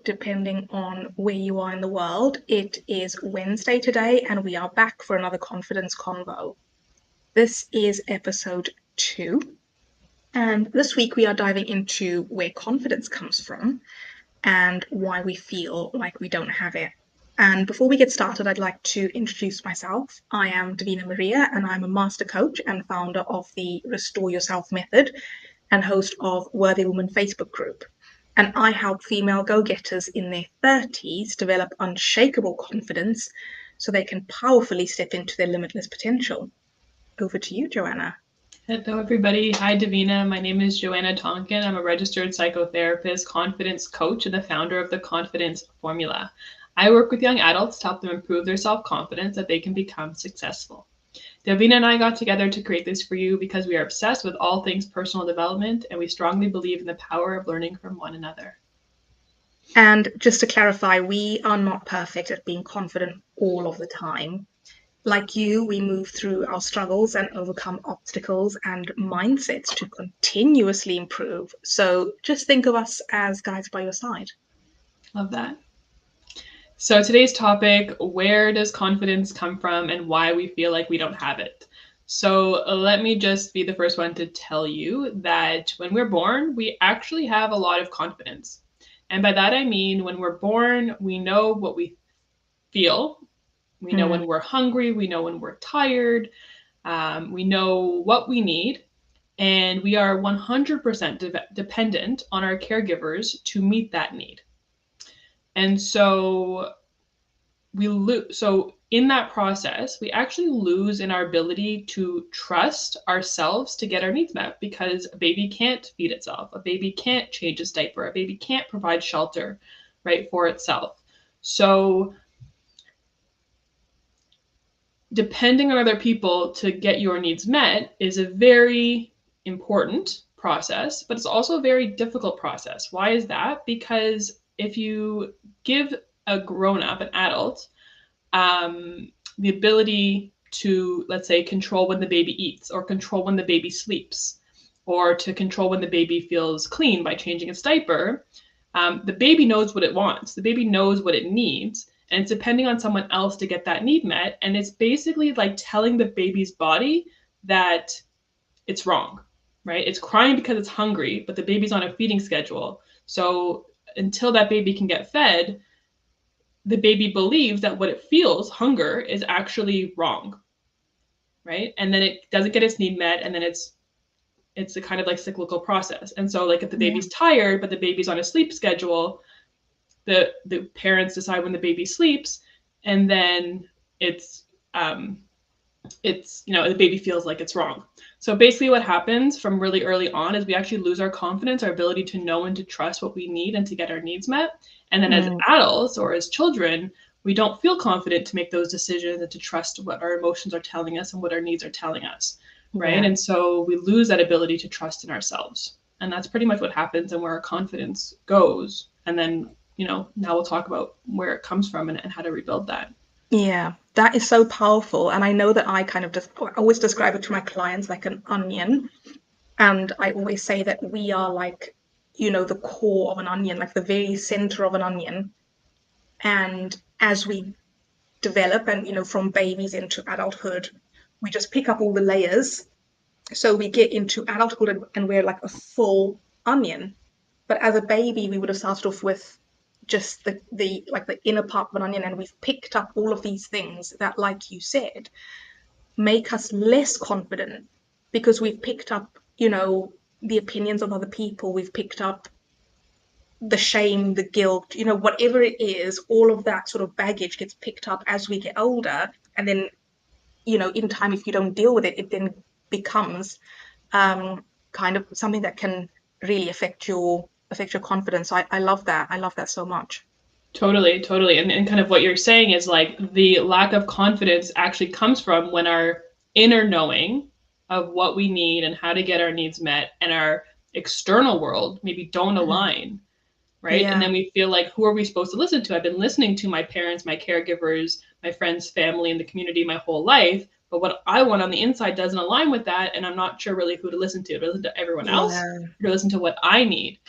Depending on where you are in the world. It is Wednesday today, and we are back for another confidence convo. This is episode 2, and this week we are diving into where confidence comes from and why we feel like we don't have it. And before we get started, I'd like to introduce myself. I am Davina Maria, and I'm a master coach and founder of the Restore Yourself Method and host of Worthy Woman Facebook group. And I help female go-getters in their 30s develop unshakable confidence so they can powerfully step into their limitless potential. Over to you, Joanna. Hello, everybody. Hi, Davina. My name is Joanna Tonkin. I'm a registered psychotherapist, confidence coach, and the founder of the Confidence Formula. I work with young adults to help them improve their self-confidence so that they can become successful. Davina and I got together to create this for you because we are obsessed with all things personal development, and we strongly believe in the power of learning from one another. And just to clarify, we are not perfect at being confident all of the time. Like you, we move through our struggles and overcome obstacles and mindsets to continuously improve. So just think of us as guides by your side. Love that. So today's topic, where does confidence come from and why we feel like we don't have it? So let me just be the first one to tell you that when we're born, we actually have a lot of confidence. And by that I mean when we're born, we know what we feel. We know when we're hungry, we know when we're tired, we know what we need, and we are 100% dependent on our caregivers to meet that need. And so in that process, we actually lose in our ability to trust ourselves to get our needs met, because a baby can't feed itself, a baby can't change its diaper, a baby can't provide shelter, right, for itself. So depending on other people to get your needs met is a very important process, but it's also a very difficult process. Why is that? Because if you give a grown-up, an adult, the ability to, let's say, control when the baby eats, or control when the baby sleeps, or to control when the baby feels clean by changing its diaper, the baby knows what it wants. The baby knows what it needs. And it's depending on someone else to get that need met. And it's basically like telling the baby's body that it's wrong, right? It's crying because it's hungry, but the baby's on a feeding schedule. So until that baby can get fed, the baby believes that what it feels, hunger, is actually wrong, right? And then it doesn't get its need met, and then it's a kind of like cyclical process. And so like if the baby's tired, but the baby's on a sleep schedule, the parents decide when the baby sleeps, and then it's the baby feels like it's wrong. So basically what happens from really early on is we actually lose our confidence, our ability to know and to trust what we need and to get our needs met. And then as adults or as children, we don't feel confident to make those decisions and to trust what our emotions are telling us and what our needs are telling us, right? And so we lose that ability to trust in ourselves. And that's pretty much what happens and where our confidence goes. And then, now we'll talk about where it comes from and how to rebuild that. Yeah, that is so powerful. And I know that I always describe it to my clients like an onion. And I always say that we are like, the core of an onion, like the very center of an onion. And as we develop and, from babies into adulthood, we just pick up all the layers. So we get into adulthood and we're like a full onion. But as a baby, we would have started off with just the inner part of an onion, and we've picked up all of these things that, like you said, make us less confident because we've picked up, the opinions of other people, we've picked up the shame, the guilt, whatever it is, all of that sort of baggage gets picked up as we get older. And then, in time, if you don't deal with it, it then becomes kind of something that can really affect your confidence. I love that. I love that so much. Totally. And kind of what you're saying is like the lack of confidence actually comes from when our inner knowing of what we need and how to get our needs met and our external world maybe don't align, right? Yeah. And then we feel like, who are we supposed to listen to? I've been listening to my parents, my caregivers, my friends, family, and the community my whole life. But what I want on the inside doesn't align with that. And I'm not sure really who to listen to. Do I listen to everyone else? Or do I listen to what I need?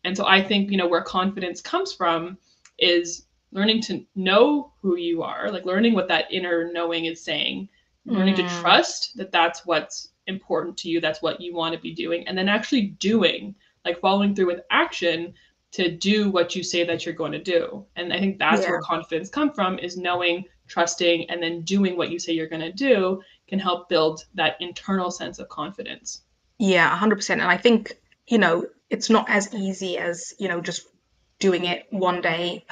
And so I think, where confidence comes from is learning to know who you are, like learning what that inner knowing is saying, learning to trust that that's what's important to you, that's what you want to be doing, and then actually doing, like following through with action to do what you say that you're going to do. And I think that's where confidence comes from, is knowing, trusting, and then doing what you say you're going to do can help build that internal sense of confidence. Yeah, 100%. And I think, it's not as easy as, just doing it one day.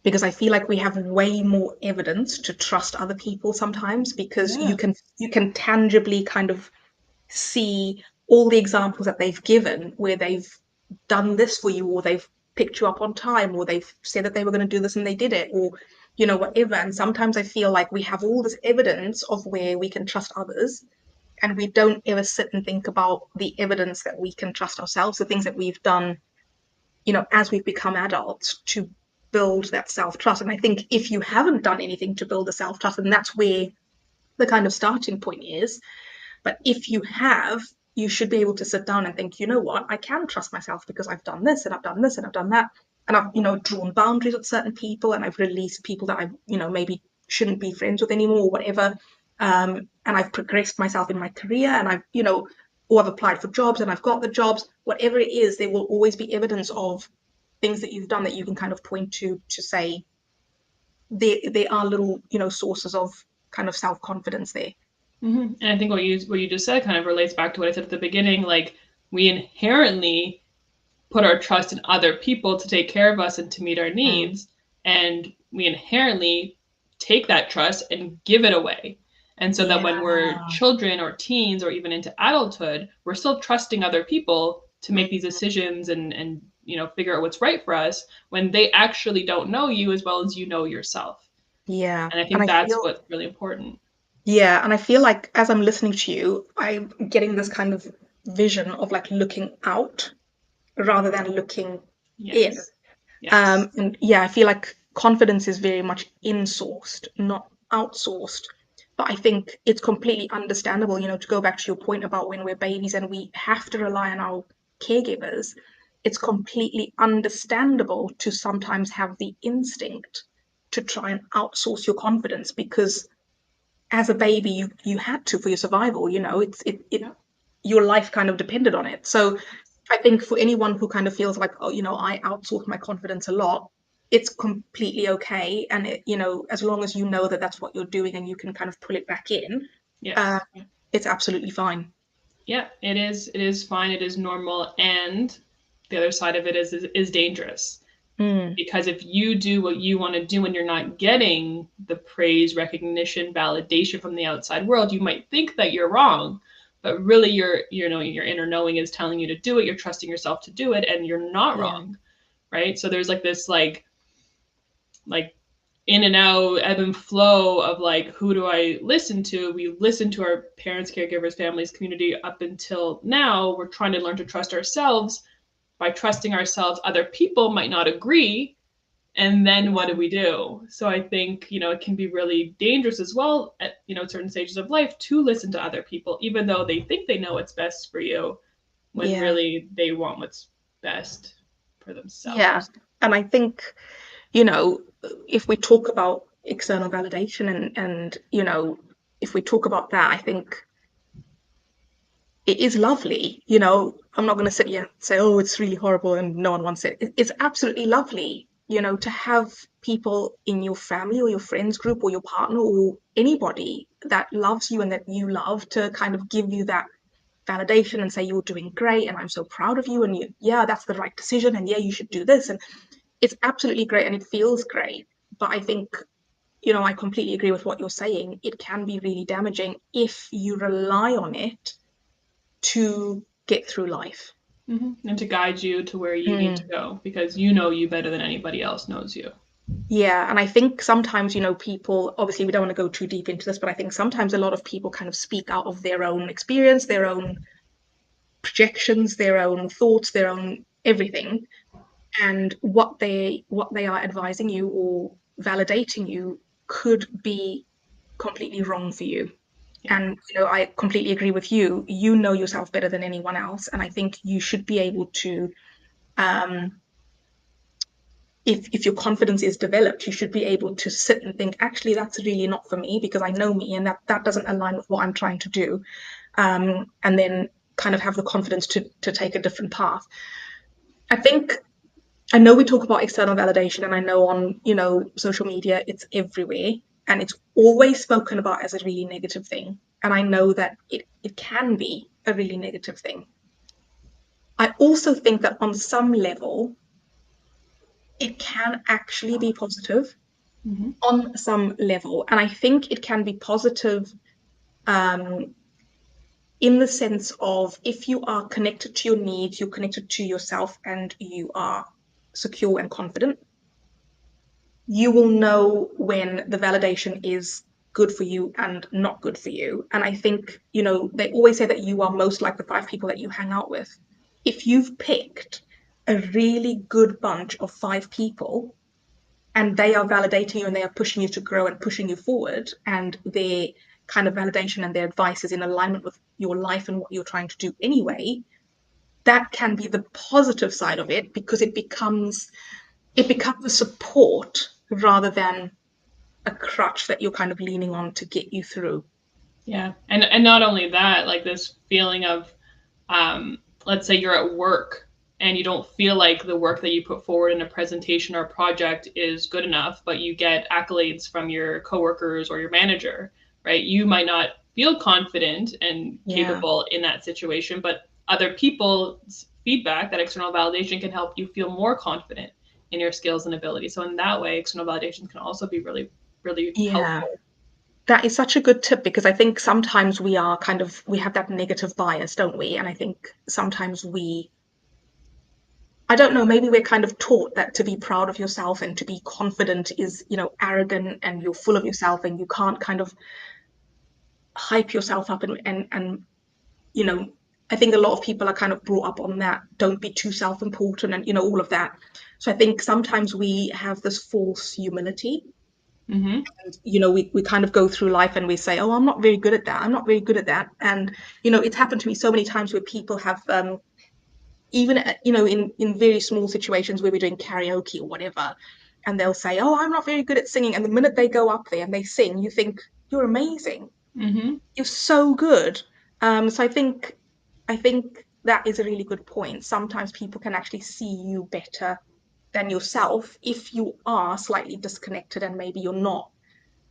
Because I feel like we have way more evidence to trust other people sometimes, because Yeah. you can tangibly kind of see all the examples that they've given where they've done this for you, or they've picked you up on time, or they've said that they were going to do this and they did it, or whatever. And sometimes I feel like we have all this evidence of where we can trust others, and we don't ever sit and think about the evidence that we can trust ourselves, the things that we've done, as we've become adults, to build that self-trust. And I think if you haven't done anything to build the self-trust, and that's where the kind of starting point is. But if you have, you should be able to sit down and think, you know what, I can trust myself because I've done this and I've done this and I've done that. And I've, drawn boundaries with certain people, and I've released people that I, maybe shouldn't be friends with anymore, or whatever. And I've progressed myself in my career, and I've, or I've applied for jobs and I've got the jobs. Whatever it is, there will always be evidence of things that you've done that you can kind of point to say there are little, sources of kind of self-confidence there. Mm-hmm. And I think what you just said kind of relates back to what I said at the beginning. Like, we inherently put our trust in other people to take care of us and to meet our needs, and we inherently take that trust and give it away. And so that when we're children or teens or even into adulthood, we're still trusting other people to make these decisions and figure out what's right for us, when they actually don't know you as well as you know yourself. Yeah. And I think that's what's really important. Yeah, and I feel like as I'm listening to you, I'm getting this kind of vision of like looking out rather than looking in. Yes. And yeah, I feel like confidence is very much insourced, not outsourced. But I think it's completely understandable, to go back to your point about when we're babies and we have to rely on our caregivers. It's completely understandable to sometimes have the instinct to try and outsource your confidence, because as a baby you had to, for your survival. Your life kind of depended on it. So I think for anyone who kind of feels like, oh, I outsource my confidence a lot, it's completely okay. And as long as you know that that's what you're doing and you can kind of pull it back in, yes, it's absolutely fine. Yeah, it is fine, it is normal, and the other side of it is dangerous. Because if you do what you want to do and you're not getting the praise, recognition, validation from the outside world, you might think that you're wrong, but really your inner knowing is telling you to do it. You're trusting yourself to do it, and you're not wrong, right? So there's like this like in and out, ebb and flow of like, who do I listen to? We listen to our parents, caregivers, families, community up until now. We're trying to learn to trust ourselves. By trusting ourselves, other people might not agree. And then what do we do? So I think, it can be really dangerous as well at, certain stages of life to listen to other people, even though they think they know what's best for you, when really they want what's best for themselves. Yeah. And I think, if we talk about external validation and if we talk about that, I think it is lovely. I'm not going to sit here and say, oh, it's really horrible and no one wants it. It's absolutely lovely, to have people in your family or your friends group or your partner or anybody that loves you and that you love to kind of give you that validation and say you're doing great and I'm so proud of you, and that's the right decision, and you should do this. And it's absolutely great and it feels great. But I think, I completely agree with what you're saying. It can be really damaging if you rely on it to get through life. And to guide you to where you need to go, because you know you better than anybody else knows you. Yeah, and I think sometimes, people, obviously we don't want to go too deep into this, but I think sometimes a lot of people kind of speak out of their own experience, their own projections, their own thoughts, their own everything. And what they are advising you or validating you could be completely wrong for you. And I completely agree with you. You know yourself better than anyone else, and I think you should be able to um, if your confidence is developed, you should be able to sit and think, actually, that's really not for me because I know me and that doesn't align with what I'm trying to do. And then kind of have the confidence to take a different path. I think I know we talk about external validation, and I know on social media it's everywhere, and it's always spoken about as a really negative thing. And I know that it can be a really negative thing. I also think that on some level, it can actually be positive Mm-hmm. on some level. And I think it can be positive um, in the sense of if you are connected to your needs, you're connected to yourself, and you are secure and confident, you will know when the validation is good for you and not good for you. And I think, they always say that you are most like the 5 people that you hang out with. If you've picked a really good bunch of 5 people and they are validating you and they are pushing you to grow and pushing you forward, and their kind of validation and their advice is in alignment with your life and what you're trying to do anyway, that can be the positive side of it, because it becomes a support rather than a crutch that you're kind of leaning on to get you through. Yeah, and not only that, like this feeling of, let's say you're at work and you don't feel like the work that you put forward in a presentation or a project is good enough, but you get accolades from your coworkers or your manager, right? You might not feel confident and Yeah. capable in that situation, but other people's feedback, that external validation, can help you feel more confident in your skills and abilities. So in that way, external validation can also be really, really Yeah. helpful. That is such a good tip, because I think sometimes we have that negative bias, don't we? And I think sometimes I don't know, maybe we're kind of taught that to be proud of yourself and to be confident is, arrogant, and you're full of yourself and you can't kind of hype yourself up, and you know, I think a lot of people are kind of brought up on that. Don't be too self-important, and all of that. So I think sometimes we have this false humility. Mm-hmm. We kind of go through life and we say, oh, I'm not very good at that. I'm not very good at that. And, it's happened to me so many times where people have, even, in very small situations where we're doing karaoke or whatever, and they'll say, oh, I'm not very good at singing. And the minute they go up there and they sing, you think, you're amazing. Mm-hmm. You're so good. So I think that is a really good point. Sometimes people can actually see you better than yourself if you are slightly disconnected and maybe you're not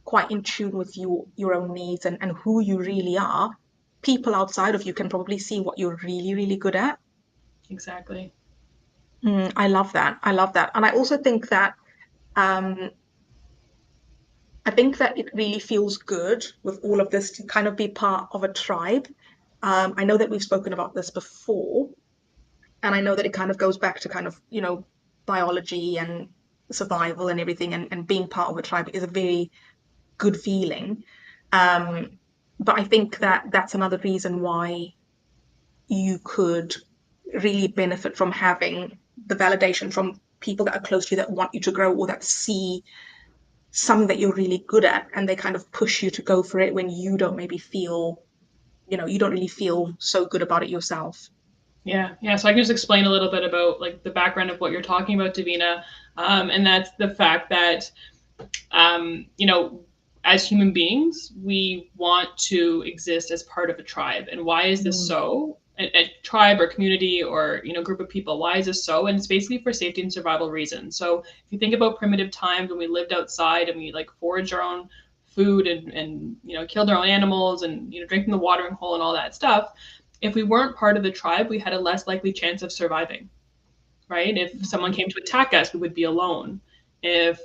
quite in tune with your own needs and who you really are. People outside of you can probably see what you're really, really good at. Exactly. I love that. I love that. And I also think that um, it really feels good with all of this to kind of be part of a tribe. I know that we've spoken about this before, and I know that it kind of goes back to kind of, biology and survival and everything, and being part of a tribe is a very good feeling. Um, but I think that that's another reason why you could really benefit from having the validation from people that are close to you, that want you to grow, or that see something that you're really good at, and they kind of push you to go for it when you don't maybe feel, you don't really feel so good about it yourself. Yeah, yeah. So I can just explain a little bit about like the background of what you're talking about, Davina, and that's the fact that you know, as human beings, we want to exist as part of a tribe. And why is this Mm. so? A tribe or community or group of people. Why is this so? And it's basically for safety and survival reasons. So if you think about primitive times when we lived outside and we like foraged our own food and killed our own animals and drinking the watering hole and all that stuff, if we weren't part of the tribe, we had a less likely chance of surviving, right? If someone came to attack us, we would be alone. If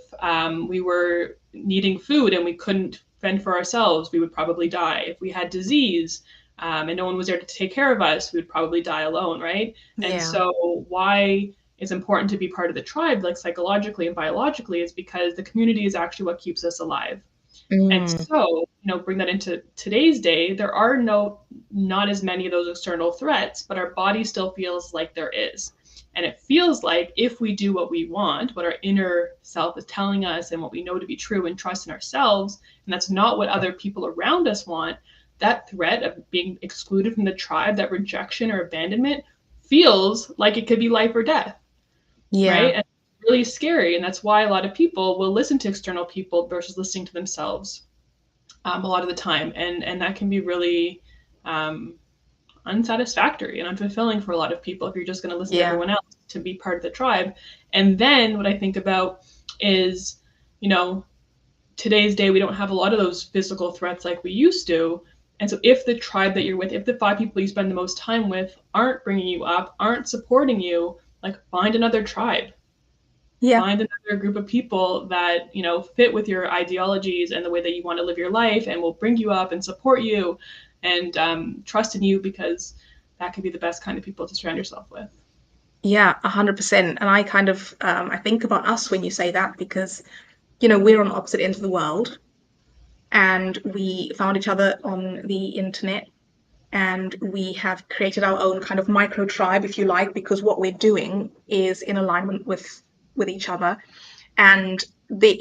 we were needing food and we couldn't fend for ourselves, we would probably die. If we had disease and no one was there to take care of us, we would probably die alone, right? And Yeah. so, why it's important to be part of the tribe, like psychologically and biologically, is because the community is actually what keeps us alive. And Mm. so, bring that into today's day, there are not as many of those external threats, but our body still feels like there is. And it feels like if we do what we want, what our inner self is telling us and what we know to be true and trust in ourselves, and that's not what other people around us want, that threat of being excluded from the tribe, that rejection or abandonment feels like it could be life or death. Yeah. right? And it's really scary. And that's why a lot of people will listen to external people versus listening to themselves a lot of the time. And that can be really unsatisfactory and unfulfilling for a lot of people if you're just going to listen to Yeah. everyone else to be part of the tribe. And then what I think about is, you know, today's day, we don't have a lot of those physical threats like we used to. And so if the tribe that you're with, if the 5 people you spend the most time with aren't bringing you up, aren't supporting you, like find another tribe. Yeah. Find another group of people that, you know, fit with your ideologies and the way that you want to live your life and will bring you up and support you and trust in you, because that can be the best kind of people to surround yourself with. Yeah, 100%. And I kind of I think about us when you say that because, you know, we're on opposite ends of the world and we found each other on the internet and we have created our own kind of micro tribe, if you like, because what we're doing is in alignment with each other. And there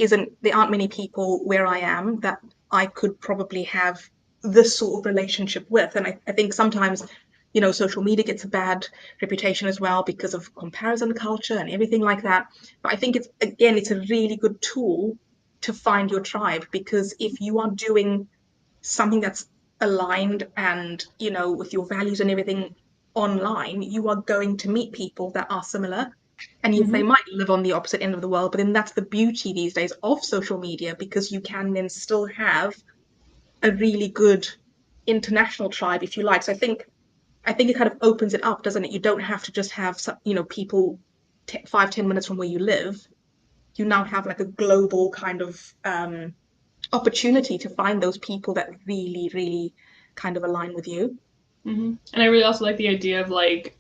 aren't many people where I am that I could probably have this sort of relationship with. And I think sometimes, you know, social media gets a bad reputation as well because of comparison culture and everything like that. But I think it's a really good tool to find your tribe, because if you are doing something that's aligned and, you know, with your values and everything online, you are going to meet people that are similar. And yes, they Mm-hmm. might live on the opposite end of the world, but then that's the beauty these days of social media, because you can then still have a really good international tribe, if you like. So I think it kind of opens it up, doesn't it? You don't have to just have some, you know, people 5-10 minutes from where you live. You now have like a global kind of opportunity to find those people that really, really kind of align with you. Mm-hmm. And I really also like the idea of like,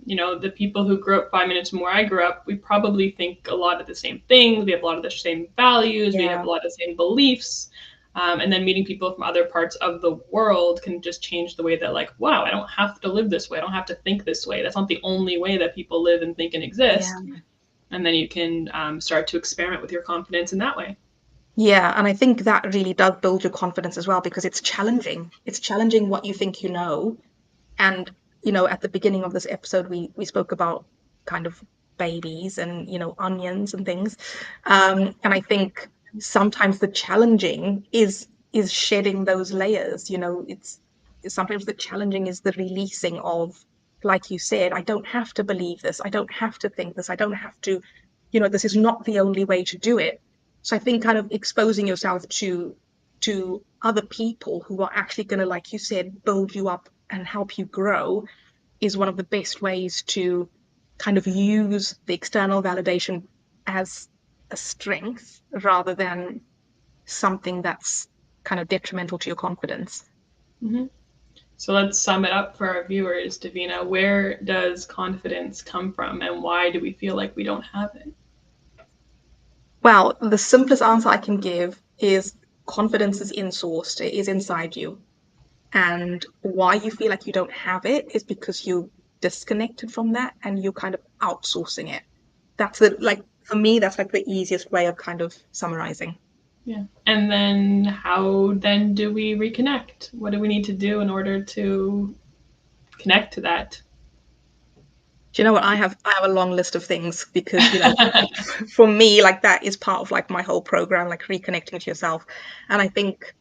you know, the people who grew up 5 minutes from where I grew up, we probably think a lot of the same things. We have a lot of the same values. We have Yeah. a lot of the same beliefs. And then meeting people from other parts of the world can just change the way that, like, wow, I don't have to live this way. I don't have to think this way. That's not the only way that people live and think and Yeah. exist. And then you can start to experiment with your confidence in that way. Yeah, and I think that really does build your confidence as well, because it's challenging. It's challenging what you think you know. And, you know, at the beginning of this episode, we spoke about kind of babies and, you know, onions and things. And I think sometimes the challenging is shedding those layers. You know, it's sometimes the challenging is the releasing of, like you said, I don't have to believe this. I don't have to think this. I don't have to, you know, this is not the only way to do it. So I think kind of exposing yourself to other people who are actually going to, like you said, build you up and help you grow is one of the best ways to kind of use the external validation as a strength rather than something that's kind of detrimental to your confidence. Mm-hmm. So let's sum it up for our viewers, Davina. Where does confidence come from, and why do we feel like we don't have it? Well, the simplest answer I can give is confidence is insourced, it is inside you. And why you feel like you don't have it is because you disconnected from that and you're kind of outsourcing it. That's the like for me, that's like the easiest way of kind of summarizing. Yeah. And then how then do we reconnect? What do we need to do in order to connect to that? Do you know what? I have a long list of things because, you know, for me, like that is part of like my whole program, like reconnecting to yourself. And I think,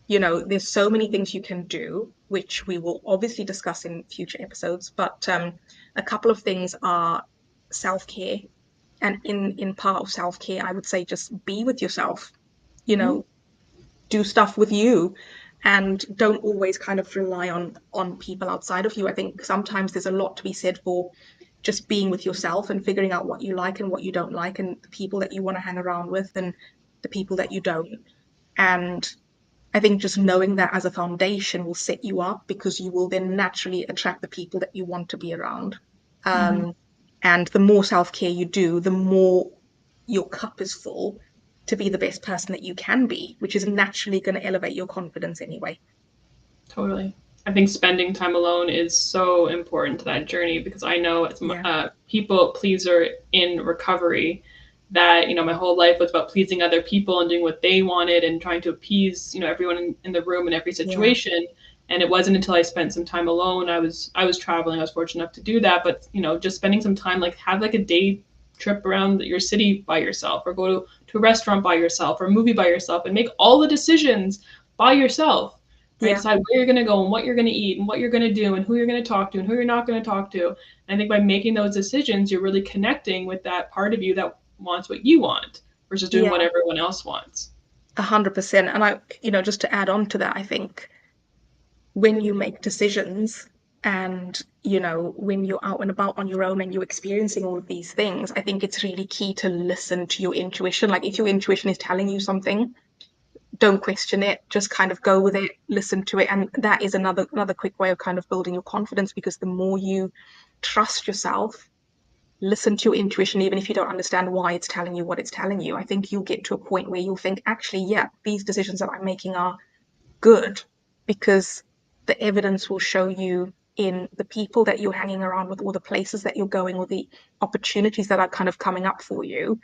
you know, there's so many things you can do, which we will obviously discuss in future episodes. But a couple of things are self-care. And in part of self-care, I would say just be with yourself, you Mm-hmm. know, do stuff with you and don't always kind of rely on people outside of you. I think sometimes there's a lot to be said for just being with yourself and figuring out what you like and what you don't like and the people that you want to hang around with and the people that you don't. And I think just knowing that as a foundation will set you up, because you will then naturally attract the people that you want to be around. Mm-hmm. Um, and the more self care you do, the more your cup is full to be the best person that you can be, which is naturally going to elevate your confidence anyway. Totally. I think spending time alone is so important to that journey, because I know as Yeah. a people pleaser in recovery that, you know, my whole life was about pleasing other people and doing what they wanted and trying to appease, you know, everyone in the room in every Yeah. situation. And it wasn't until I spent some time alone. I was traveling. I was fortunate enough to do that, but you know, just spending some time, like have like a day trip around your city by yourself, or go to a restaurant by yourself, or a movie by yourself, and make all the decisions by yourself. Right? Yeah. Decide where you're going to go and what you're going to eat and what you're going to do and who you're going to talk to and who you're not going to talk to. And I think by making those decisions, you're really connecting with that part of you that wants what you want versus doing what everyone else wants. 100%. And I, just to add on to that, I think when you make decisions and, when you're out and about on your own and you're experiencing all of these things, I think it's really key to listen to your intuition. Like if your intuition is telling you something, don't question it, just kind of go with it, listen to it. And that is another quick way of kind of building your confidence, because the more you trust yourself, listen to your intuition, even if you don't understand why it's telling you what it's telling you, I think you'll get to a point where you'll think, actually, yeah, these decisions that I'm making are good, because the evidence will show you in the people that you're hanging around with, or the places that you're going, or the opportunities that are kind of coming up for you.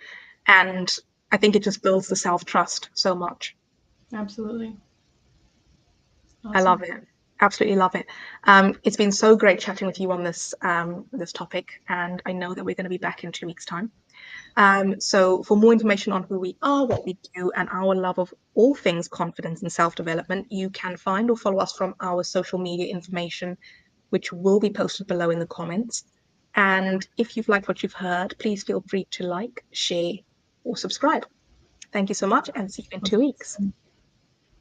And I think it just builds the self-trust so much. Absolutely. Awesome. I love it. Absolutely love it. It's been so great chatting with you on this topic, and I know that we're going to be back in 2 weeks' time. So for more information on who we are, what we do, and our love of all things confidence and self-development, you can find or follow us from our social media information, which will be posted below in the comments. And if you've liked what you've heard, please feel free to like, share, or subscribe. Thank you so much, and see you in 2 weeks.